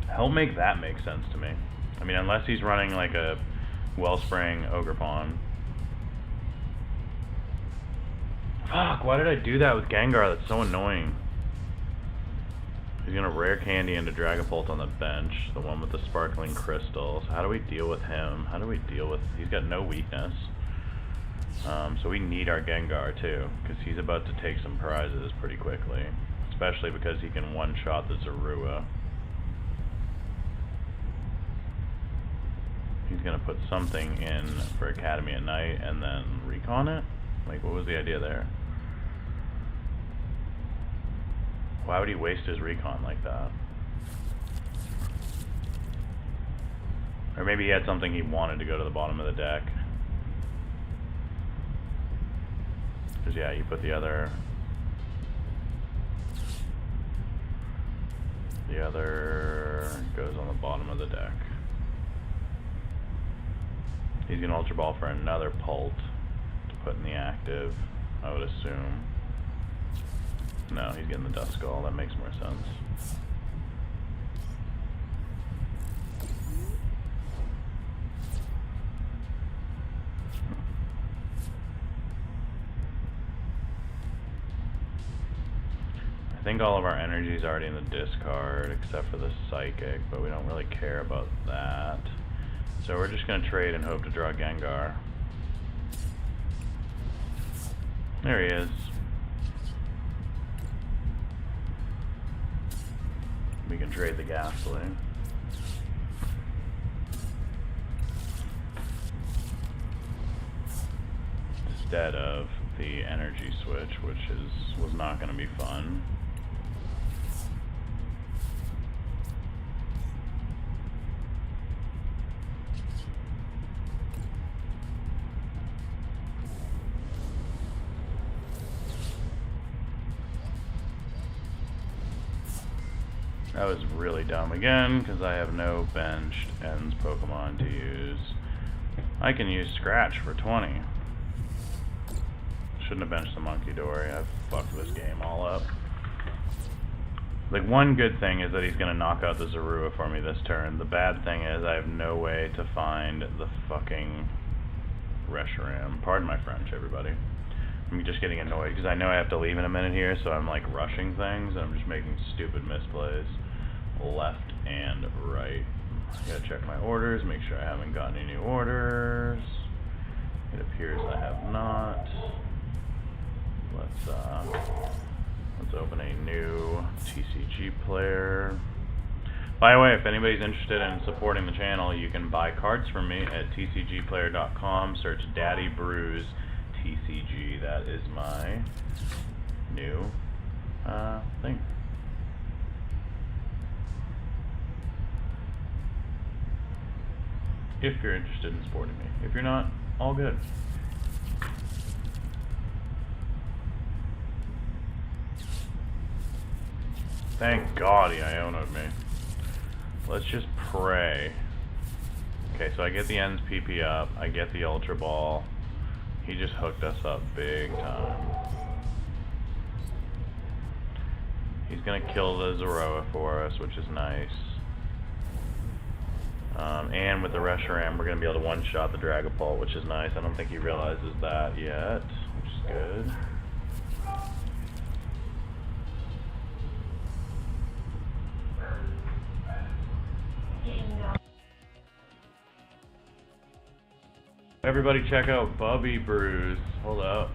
help make that make sense to me. I mean, unless he's running like a Wellspring Ogerpon. Fuck, why did I do that with Gengar? That's so annoying. He's gonna Rare Candy into Dragapult on the bench, the one with the Sparkling Crystals. How do we deal with him? How do we deal with... He's got no weakness. So we need our Gengar too, because he's about to take some prizes pretty quickly. Especially because he can one-shot the Zorua. He's gonna put something in for Academy at Night and then recon it? Like, what was the idea there? Why would he waste his recon like that? Or maybe he had something he wanted to go to the bottom of the deck. Because yeah, you put the other goes on the bottom of the deck. He's gonna Ultra Ball for another Pult to put in the active, I would assume. No, he's getting the Dust Skull. That makes more sense. I think all of our energy is already in the discard, except for the Psychic, but we don't really care about that. So we're just going to trade and hope to draw Gengar. There he is. We can trade the Ghastly. Instead of the energy switch, which was not going to be fun. That was really dumb again, because I have no benched ends Pokemon to use. I can use Scratch for 20. Shouldn't have benched the Monkey Dory. I've fucked this game all up. Like, one good thing is that he's going to knock out the Zorua for me this turn. The bad thing is I have no way to find the fucking Reshiram. Pardon my French, everybody. I'm just getting annoyed because I know I have to leave in a minute here, so I'm like rushing things and I'm just making stupid misplays left and right. I gotta check my orders, make sure I haven't gotten any new orders. It appears I have not. Let's open a new TCG player. By the way, if anybody's interested in supporting the channel, you can buy cards from me at tcgplayer.com. Search DaddyBruise TCG. That is my new thing. If you're interested in supporting me. If you're not, all good. Thank God he Iono'd me. Let's just pray. Okay, so I get the ends PP up. I get the Ultra Ball. He just hooked us up big time. He's gonna kill the Zorua for us, which is nice. And with the Reshiram, we're gonna be able to one-shot the Dragapult, which is nice. I don't think he realizes that yet, which is good. Everybody check out DaddyBruise. Hold up.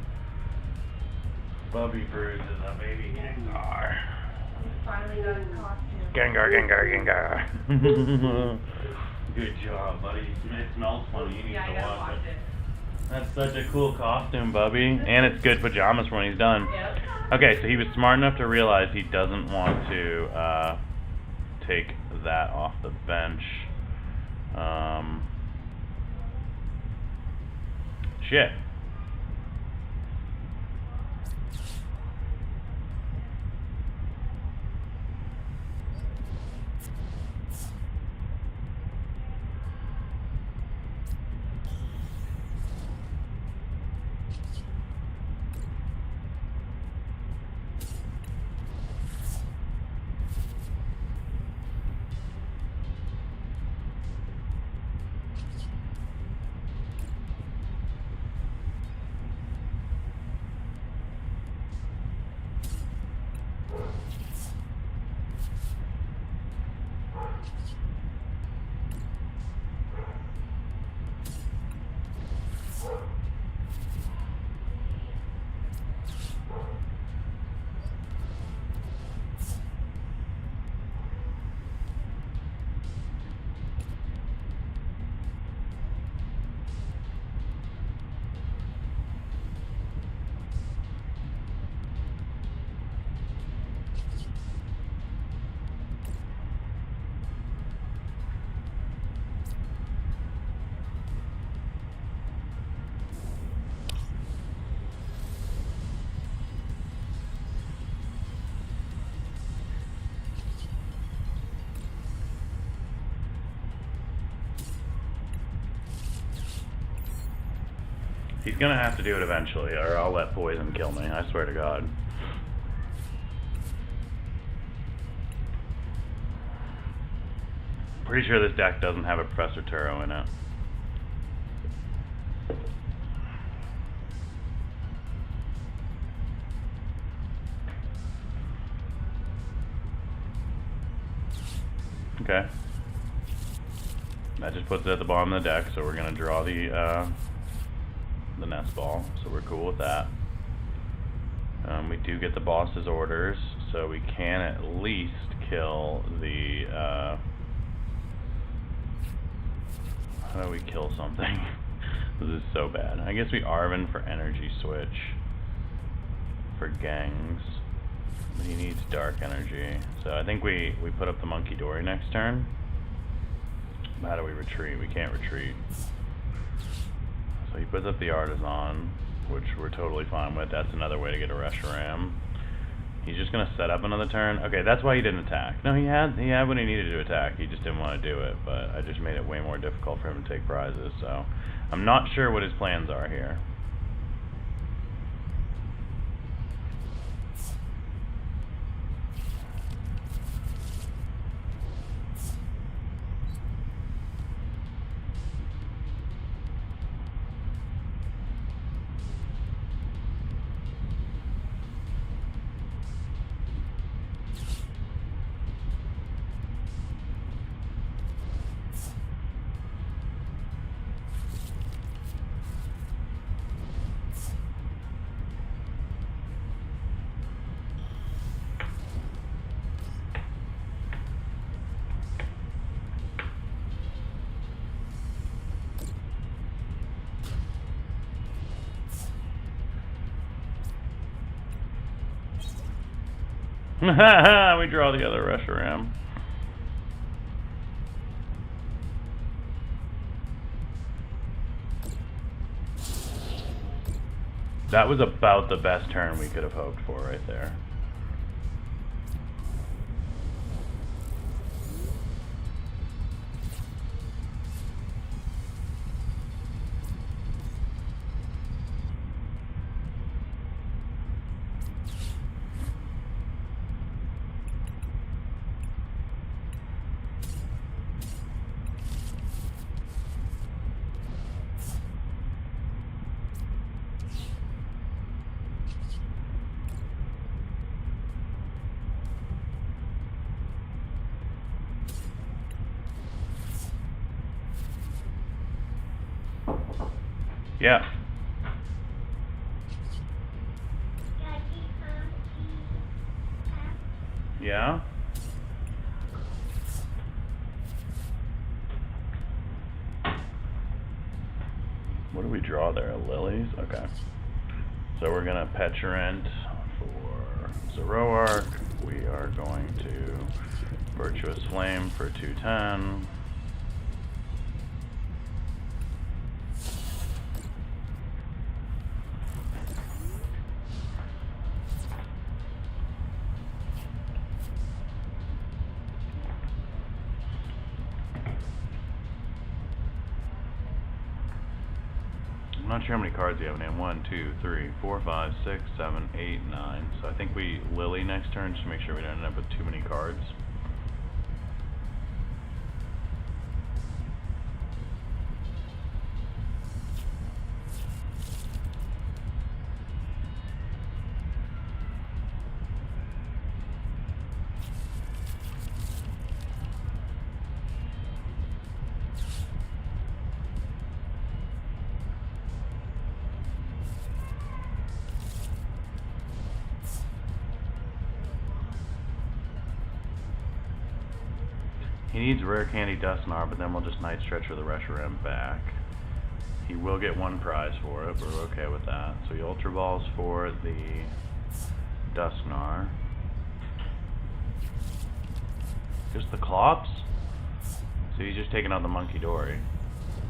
DaddyBruise is a baby Gengar. He finally got his costume. Gengar. Good job, buddy. It smells funny. You need to watch it. That's such a cool costume, Bubby. And it's good pajamas for when he's done. Yep. Okay, so he was smart enough to realize he doesn't want to take that off the bench. Shit. He's gonna have to do it eventually, or I'll let poison kill me, I swear to God. Pretty sure this deck doesn't have a Professor Turo in it. Okay. That just puts it at the bottom of the deck, so we're gonna draw the nest ball, so we're cool with that. We do get the boss's orders, so we can at least kill the, how do we kill something? This is so bad. I guess we Arvin for energy switch for gangs. He needs dark energy. So I think we put up the Monkey Dory next turn. How do we retreat? We can't retreat. So he puts up the Artisan, which we're totally fine with. That's another way to get a Reshiram. He's just gonna set up another turn. Okay, that's why he didn't attack. No, he had what he needed to attack. He just didn't want to do it, but I just made it way more difficult for him to take prizes, so I'm not sure what his plans are here. We draw the other Reshiram. That was about the best turn we could have hoped for right there. Yeah. Yeah? What do we draw there? Lilies? Okay. So we're gonna Peturant for Zoroark. We are going to Virtuous Flame for 210. I'm not sure how many cards you have in hand. 1, 2, 3, 4, 5, 6, 7, 8, 9. So I think we Lily next turn just to make sure we don't end up with too many cards. He needs Rare Candy Dusknar, but then we'll just Night Stretch for the Reshiram back. He will get one prize for it, but we're okay with that. So he Ultra Balls for the Dusknar. Just the Clops? So he's just taking out the Monkey Dory,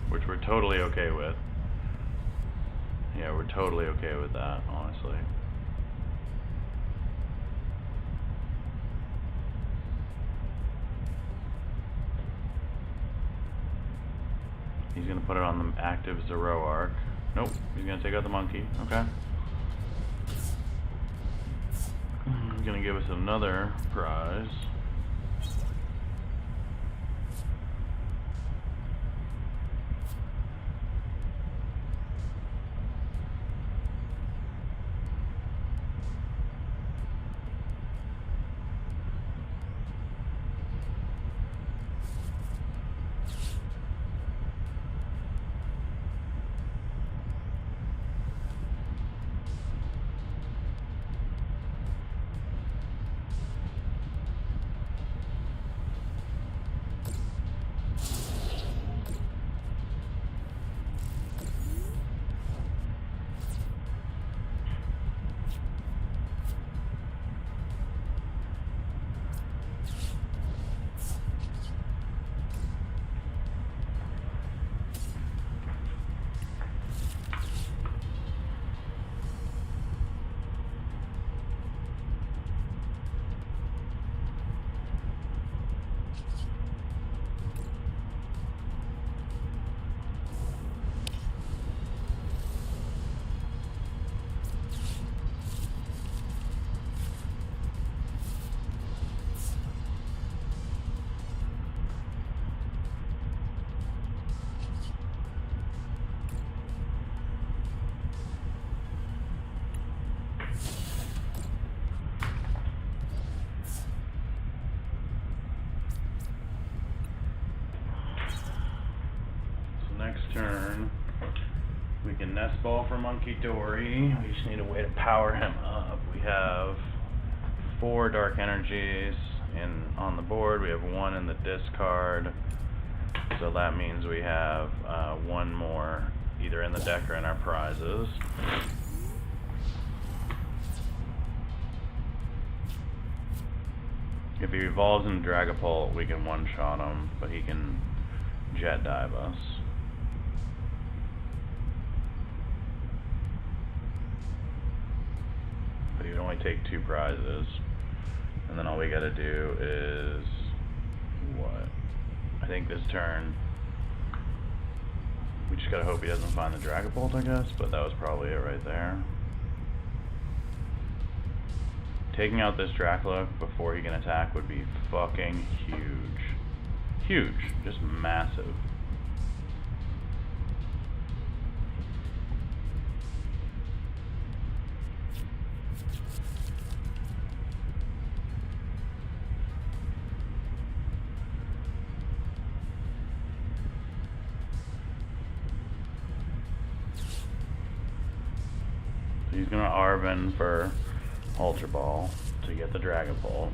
which we're totally okay with. Yeah, we're totally okay with that, honestly. He's going to put it on the active Zoroark. Nope, he's gonna take out the monkey. Okay. He's gonna give us another prize. Next turn, we can nest ball for Monkey Dory. We just need a way to power him up. We have 4 dark energies on the board. We have 1 in the discard. So that means we have 1 more either in the deck or in our prizes. If he evolves into Dragapult, we can one-shot him, but he can jet dive us. But he would only take 2 prizes. And then all we gotta do is... what? I think this turn... we just gotta hope he doesn't find the Dragapult, I guess, but that was probably it right there. Taking out this Dracula before he can attack would be fucking huge. Huge. Just massive. He's gonna Arven for Ultra Ball to get the Dragapult.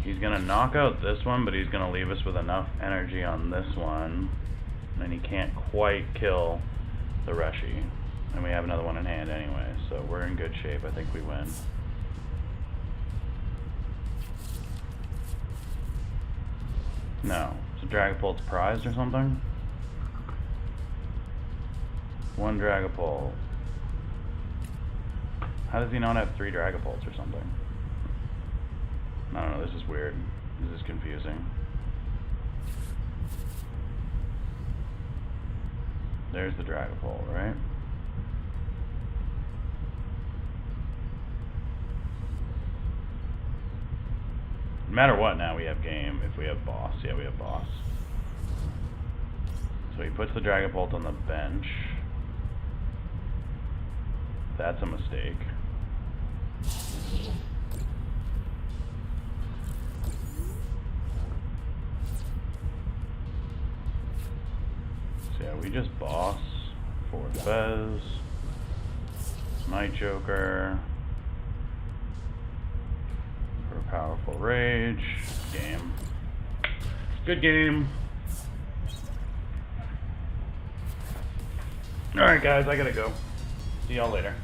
He's gonna knock out this one, but he's gonna leave us with enough energy on this one, and he can't quite kill the Reshi. And we have another one in hand anyway, so we're in good shape. I think we win. No. So Dragapult's prized or something? 1 Dragapult. How does he not have 3 Dragapults or something? I don't know, this is weird. This is confusing. There's the Dragapult, right? No matter what now, we have game if we have boss. Yeah, we have boss. So he puts the Dragapult on the bench. That's a mistake. So yeah, we just boss for Fez, Night Joker, for a powerful rage. Game. Good game. Alright guys, I gotta go. See y'all later.